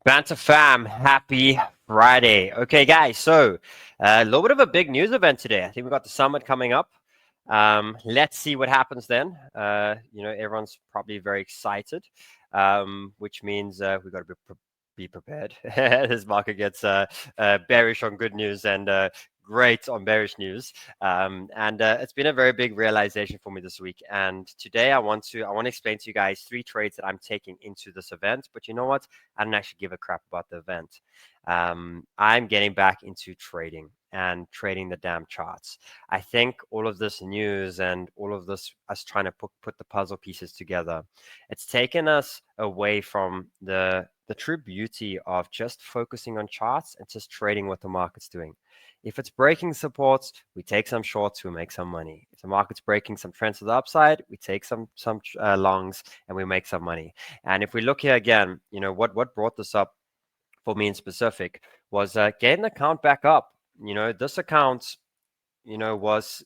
Banter fam, happy Friday. Okay, guys, so a little bit of a big news event today. I think we've got the summit coming up. Let's see what happens then. Everyone's probably very excited, which means we've got to be prepared. This market gets bearish on good news and great on bearish news. It's been a very big realization for me this week. And today I want to explain to you guys 3 trades that I'm taking into this event. But you know what? I don't actually give a crap about the event. I'm getting back into trading and trading the damn charts. I think all of this news and all of this, us trying to put the puzzle pieces together, it's taken us away from the true beauty of just focusing on charts and just trading what the market's doing. If it's breaking supports, we take some shorts, we make some money. If the market's breaking some trends to the upside, we take some longs and we make some money. And if we look here again, what brought this up for me in specific was getting the account back up. This account, was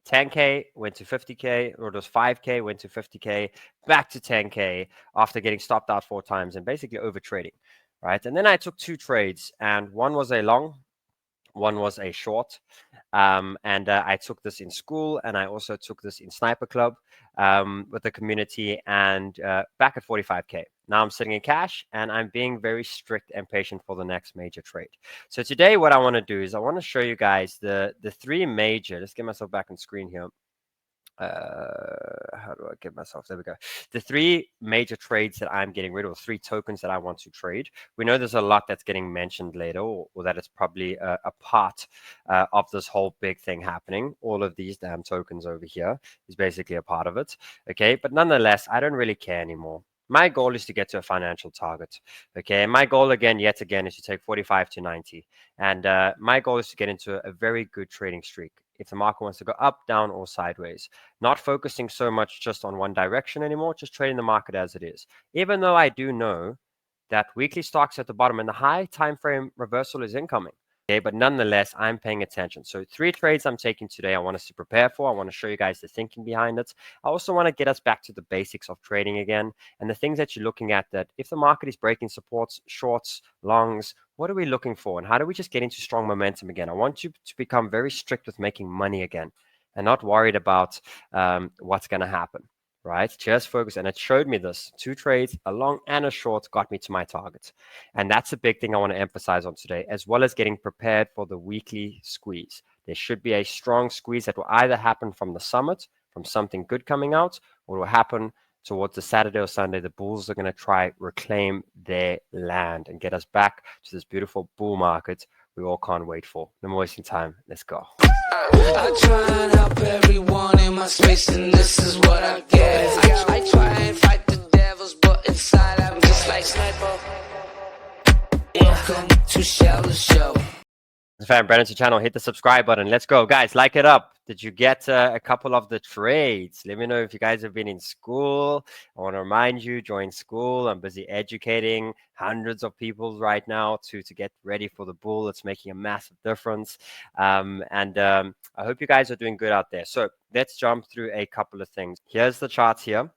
10K, went to 50K, or it was 5K, went to 50K, back to 10K after getting stopped out 4 times and basically over trading, right? And then I took 2 trades, and one was a long, one was a short. I took this in school, and I also took this in Sniper Club with the community, and back at 45K. Now I'm sitting in cash, and I'm being very strict and patient for the next major trade. So today what I want to do is I want to show you guys the 3 major, let's get myself back on screen here. How do I get myself? There we go. The 3 major trades that I'm getting rid of, 3 tokens that I want to trade. We know there's a lot that's getting mentioned later, or that it's probably a part of this whole big thing happening. All of these damn tokens over here is basically a part of it. Okay, but nonetheless, I don't really care anymore. My goal is to get to a financial target. Okay, and my goal yet again, is to take 45 to 90. And my goal is to get into a very good trading streak. If the market wants to go up, down, or sideways, not focusing so much just on one direction anymore, just trading the market as it is. Even though I do know that weekly stocks at the bottom and the high time frame reversal is incoming. Okay, but nonetheless, I'm paying attention. So 3 trades I'm taking today, I want us to prepare for. I want to show you guys the thinking behind it. I also want to get us back to the basics of trading again, and the things that you're looking at, that if the market is breaking supports, shorts, longs, what are we looking for, and how do we just get into strong momentum again? I want you to become very strict with making money again and not worried about what's going to happen. Right, just focus. And it showed me this 2 trades, a long and a short, got me to my target. And that's a big thing I want to emphasize on today, as well as getting prepared for the weekly squeeze. There should be a strong squeeze that will either happen from the summit, from something good coming out, or it will happen towards the Saturday or Sunday. The bulls are going to try reclaim their land and get us back to this beautiful bull market we all can't wait for. No more wasting time. Let's go. I try and help everyone in my space, and this is what I get. I try and fight the devils, but inside I'm just like Sniper. Welcome to Sheldon's show. Fam, Brandon to channel, hit the subscribe button. Let's go, guys. Like it up. Did you get a couple of the trades? Let me know if you guys have been in school. I want to remind you, join school. I'm busy educating hundreds of people right now to get ready for the bull. It's making a massive difference. I hope you guys are doing good out there. So let's jump through a couple of things. Here's the charts here.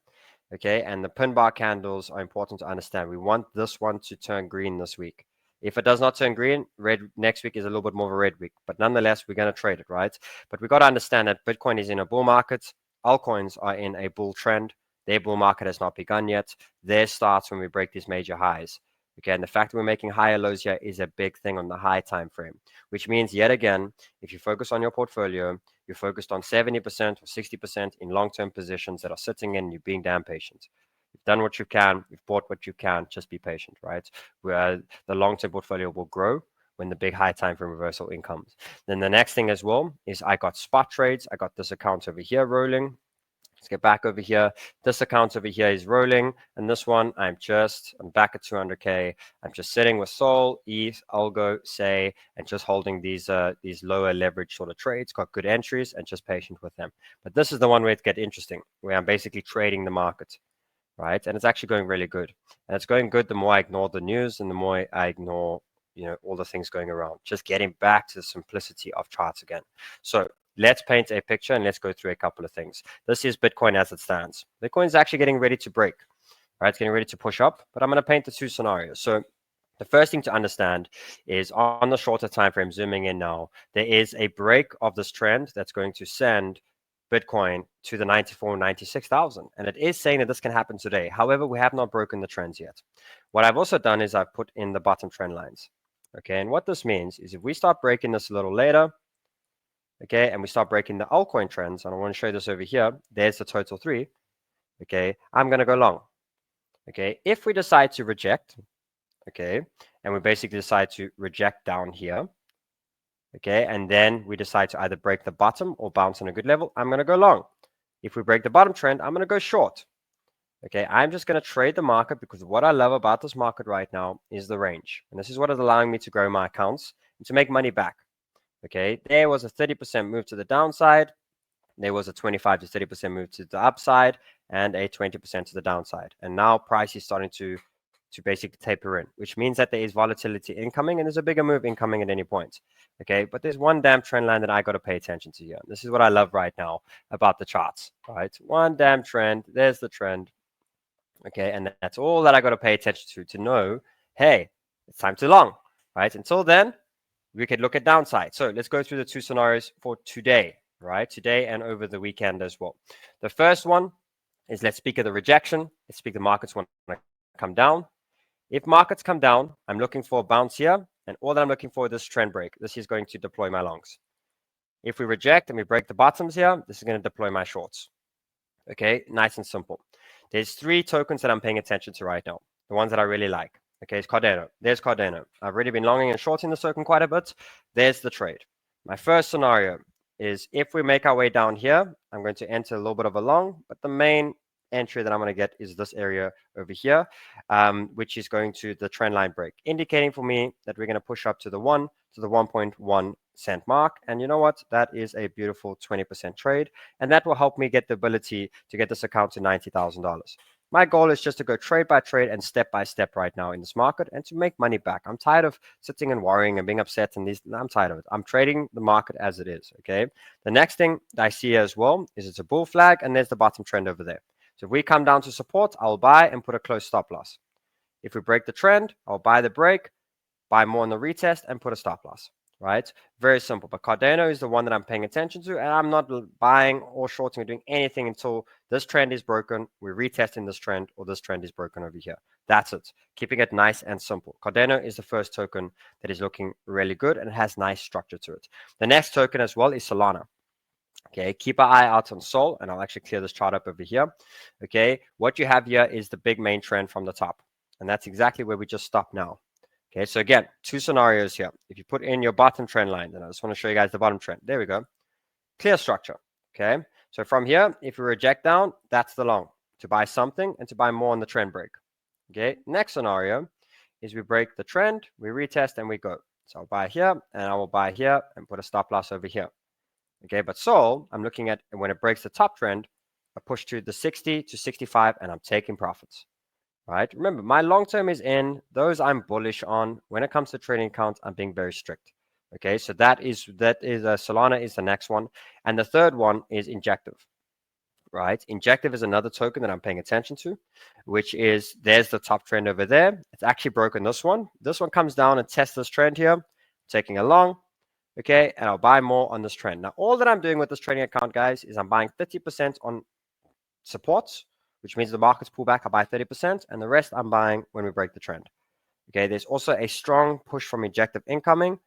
Okay, and the pin bar candles are important to understand. We want this one to turn green this week. If it does not turn green, red next week is a little bit more of a red week. But nonetheless, we're going to trade it, right? But we got to understand that Bitcoin is in a bull market. Altcoins are in a bull trend. Their bull market has not begun yet. Theirs starts when we break these major highs. Okay, and the fact that we're making higher lows here is a big thing on the high time frame, which means yet again, if you focus on your portfolio, you're focused on 70% or 60% in long-term positions that are sitting in, you're being damn patient. You've done what you can, you've bought what you can, just be patient, right? Where the long-term portfolio will grow when the big high time frame reversal in comes. Then the next thing as well is I got spot trades. I got this account over here rolling. Let's get back over here. This account over here is rolling, and this one I'm back at 200K. I'm just sitting with Sol, ETH, Algo, Say, and just holding these lower leverage sort of trades. Got good entries and just patient with them. But this is the one where it gets interesting, where I'm basically trading the market. Right, and it's actually going really good, and it's going good the more I ignore the news and the more I ignore all the things going around, just getting back to the simplicity of charts again. So let's paint a picture and let's go through a couple of things. This is Bitcoin as it stands. Bitcoin is actually getting ready to break, right? It's getting ready to push up, but I'm going to paint the 2 scenarios. So The first thing to understand is on the shorter time frame, zooming in now, there is a break of this trend that's going to send Bitcoin to the 94, 96,000. And it is saying that this can happen today. However, we have not broken the trends yet. What I've also done is I've put in the bottom trend lines. Okay, and what this means is if we start breaking this a little later, okay, and we start breaking the altcoin trends, and I want to show you this over here, there's the total 3, okay, I'm going to go long. Okay, if we decide to reject, okay, and we basically decide to reject down here, okay, and then we decide to either break the bottom or bounce on a good level, I'm going to go long. If we break the bottom trend, I'm going to go short. Okay, I'm just going to trade the market because what I love about this market right now is the range. And this is what is allowing me to grow my accounts and to make money back. Okay, there was a 30% move to the downside. There was a 25 to 30% move to the upside and a 20% to the downside. And now price is starting to basically taper in, which means that there is volatility incoming and there's a bigger move incoming at any point. Okay, but there's one damn trend line that I got to pay attention to here. This is what I love right now about the charts, right? One damn trend, there's the trend. Okay, and that's all that I got to pay attention to know, hey, it's time to long, right? Until then, we could look at downside. So let's go through the 2 scenarios for today, right? Today and over the weekend as well. The first one is let's speak of the rejection. Let's speak the markets want to come down. If markets come down, I'm looking for a bounce here, and all that I'm looking for is this trend break. This is going to deploy my longs. If we reject and we break the bottoms here, this is going to deploy my shorts. Okay, nice and simple. There's 3 tokens that I'm paying attention to right now, the ones that I really like. Okay, it's Cardano. There's Cardano. I've already been longing and shorting the token quite a bit. There's the trade. My first scenario is if we make our way down here, I'm going to enter a little bit of a long, but the main entry that I'm going to get is this area over here, which is going to the trend line break, indicating for me that we're going to push up to the 1.1 cent mark. And you know what? That is a beautiful 20% trade. And that will help me get the ability to get this account to $90,000. My goal is just to go trade by trade and step by step right now in this market and to make money back. I'm tired of sitting and worrying and being upset and I'm tired of it. I'm trading the market as it is, okay? The next thing that I see here as well is it's a bull flag and there's the bottom trend over there. So if we come down to support, I'll buy and put a close stop loss. If we break the trend, I'll buy the break, buy more on the retest and put a stop loss, right? Very simple. But Cardano is the one that I'm paying attention to, and I'm not buying or shorting or doing anything until this trend is broken. We're retesting this trend or this trend is broken over here. That's it. Keeping it nice and simple. Cardano is the first token that is looking really good and it has nice structure to it. The next token as well is Solana. Okay, keep an eye out on Sol, and I'll actually clear this chart up over here. Okay, what you have here is the big main trend from the top, and that's exactly where we just stopped now. Okay, so again, 2 scenarios here. If you put in your bottom trend line, and I just want to show you guys the bottom trend. There we go. Clear structure. Okay, so from here, if we reject down, that's the long, to buy something and to buy more on the trend break. Okay, next scenario is we break the trend, we retest, and we go. So I'll buy here, and I will buy here and put a stop loss over here. Okay, but Sol, I'm looking at when it breaks the top trend, I push to the 60 to 65 and I'm taking profits, right? Remember, my long term is in. Those I'm bullish on. When it comes to trading accounts, I'm being very strict. Okay, so that is Solana is the next one. And the third one is Injective, right? Injective is another token that I'm paying attention to, which is there's the top trend over there. It's actually broken this one. This one comes down and tests this trend here, taking a long. Okay, and I'll buy more on this trend. Now, all that I'm doing with this trading account, guys, is I'm buying 30% on supports, which means the markets pull back, I buy 30%, and the rest I'm buying when we break the trend. Okay, there's also a strong push from Injective incoming,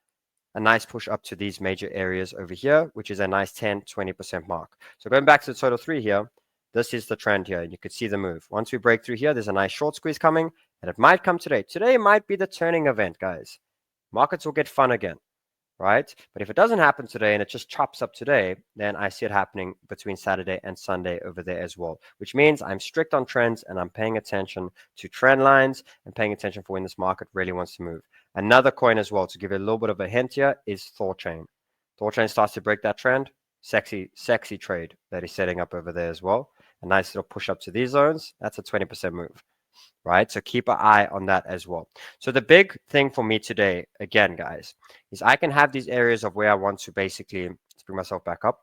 a nice push up to these major areas over here, which is a nice 10-20% mark. So going back to the total 3 here, this is the trend here, and you could see the move. Once we break through here, there's a nice short squeeze coming, and it might come today. Today might be the turning event, guys. Markets will get fun again. Right? But if it doesn't happen today and it just chops up today, then I see it happening between Saturday and Sunday over there as well, which means I'm strict on trends and I'm paying attention to trend lines and paying attention for when this market really wants to move. Another coin as well, to give you a little bit of a hint here, is Thorchain. Thorchain starts to break that trend. Sexy trade that he's setting up over there as well. A nice little push up to these zones. That's a 20% move. Right? So keep an eye on that as well. So the big thing for me today, again, guys, is I can have these areas of where I want to basically, let's bring myself back up,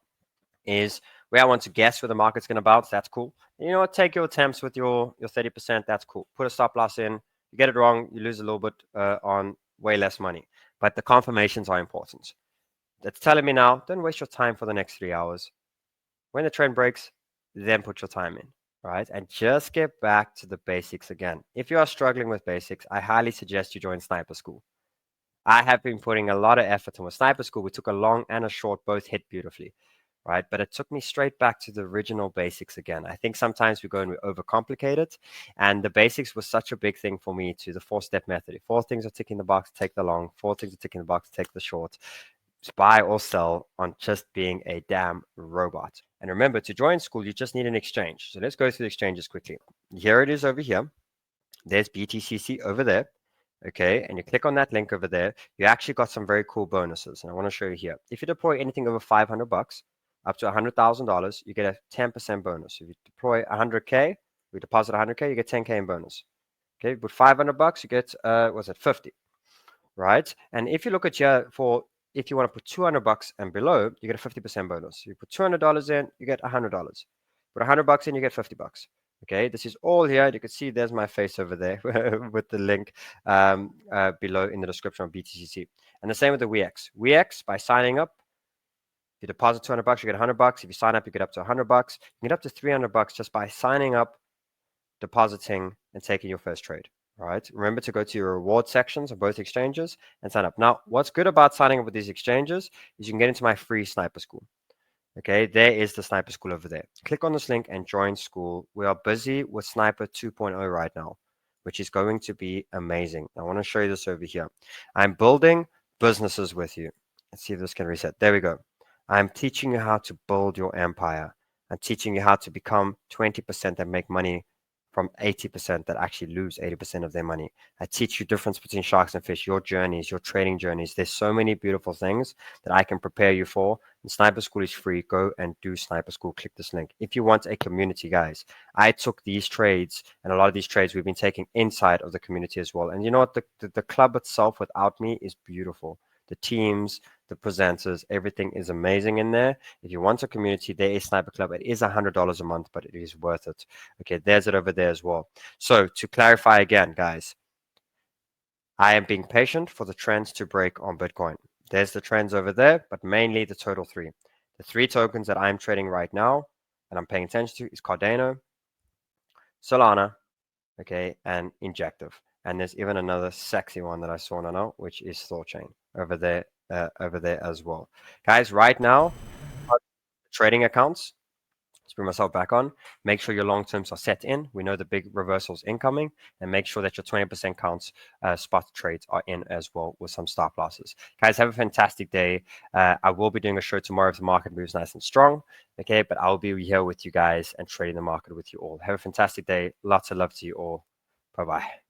is where I want to guess where the market's going to bounce. That's cool. And you know what? Take your attempts with your 30%. That's cool. Put a stop loss in. You get it wrong, you lose a little bit on way less money. But the confirmations are important. It's telling me now, don't waste your time for the next 3 hours. When the trend breaks, then put your time in, right? And just get back to the basics again. If you are struggling with basics, I highly suggest you join Sniper School. I have been putting a lot of effort in with Sniper School. We took a long and a short, both hit beautifully, right? But it took me straight back to the original basics again. I think sometimes we go and we overcomplicate it. And the basics was such a big thing for me to the 4-step method. If 4 things are ticking the box, take the long. 4 things are ticking the box, take the short. Just buy or sell on just being a damn robot. And remember, to join school, you just need an exchange. So let's go through the exchanges quickly. Here it is over here. There's BTCC over there. Okay, and you click on that link over there, you actually got some very cool bonuses. And I want to show you here. If you deploy anything over $500, up to $100,000, you get a 10% bonus. If you deploy 100K, you deposit 100K, you get 10K in bonus. Okay, with $500, you get, what's it, 50, right? And if you look at here for, if you want to put $200 and below, you get a 50% bonus. You put $200 in, you get $100. Put $100 in, you get $50. Okay, this is all here. You can see there's my face over there with the link below in the description of BTCC. And the same with the 𝗬𝗏𝗡𝗏. 𝗬𝗏𝗡𝗏, by signing up, if you deposit $200, you get $100. If you sign up, you get up to $100. You get up to $300 just by signing up, depositing, and taking your first trade. All right. Remember to go to your reward sections of both exchanges and sign up. Now, what's good about signing up with these exchanges is you can get into my free Sniper School. Okay, there is the Sniper School over there. Click on this link and join school. We are busy with Sniper 2.0 right now, which is going to be amazing. I want to show you this over here. I'm building businesses with you. Let's see if this can reset. There we go. I'm teaching you how to build your empire. I'm teaching you how to become 20% and make money from 80% that actually lose 80% of their money. I teach you difference between sharks and fish, your journeys, your trading journeys. There's so many beautiful things that I can prepare you for. And Sniper School is free. Go and do Sniper School. Click this link. If you want a community, guys, I took these trades, and a lot of these trades we've been taking inside of the community as well. And you know what? The club itself without me is beautiful. The teams, the presenters, everything is amazing in there. If you want a community, there is Sniper Club. It is $100 a month, but it is worth it. Okay, there's it over there as well. So to clarify again, guys, I am being patient for the trends to break on Bitcoin. There's the trends over there, but mainly the total 3. The 3 tokens that I'm trading right now and I'm paying attention to is Cardano, Solana, okay, and Injective. And there's even another sexy one that I saw now, which is Thorchain over there as well. Guys, right now, trading accounts, let's bring myself back on. Make sure your long terms are set in. We know the big reversals incoming, and make sure that your 20% counts spot trades are in as well with some stop losses. Guys, have a fantastic day. I will be doing a show tomorrow if the market moves nice and strong. Okay, but I'll be here with you guys and trading the market with you all. Have a fantastic day. Lots of love to you all. Bye-bye.